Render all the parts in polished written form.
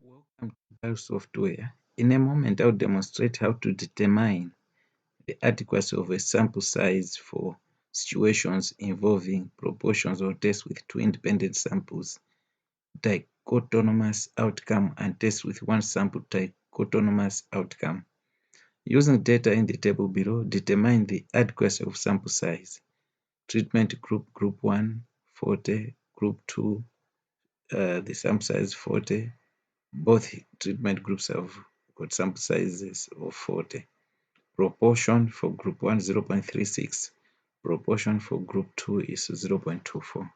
Welcome to BarEl Software. In a moment, I'll demonstrate how to determine the adequacy of a sample size for situations involving proportions or tests with two independent samples, dichotomous outcome, and tests with one sample, dichotomous outcome. Using data in the table below, determine the adequacy of sample size. Treatment group, group 1, 40, group 2, the sample size 40. Both treatment groups have got sample sizes of 40. Proportion for group 1, 0.36. Proportion for group 2 is 0.24.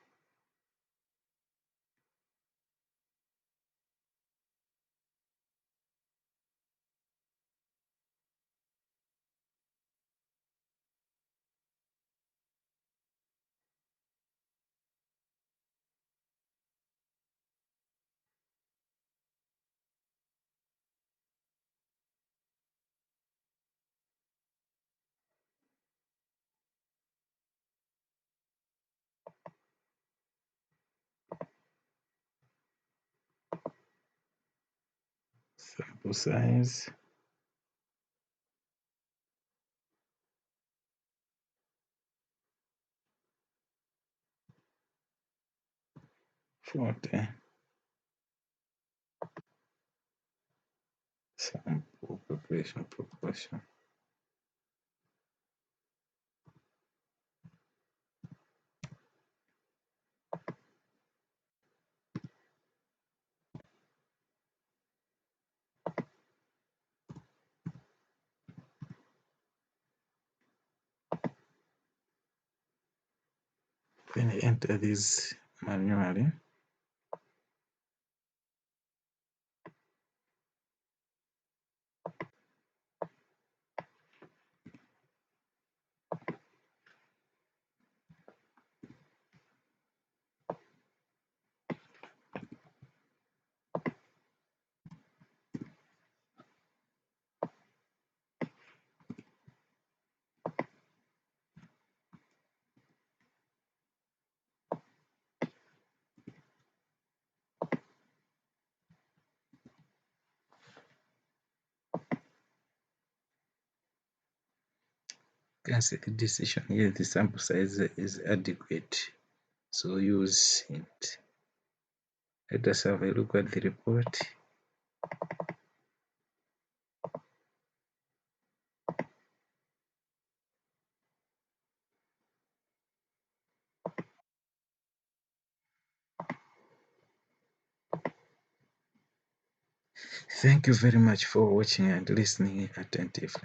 Sample size 40. Sample population proportion. Then enter this manually. You can see the decision here, the sample size is adequate. So use it. Let us have a look at the report. Thank you very much for watching and listening attentively.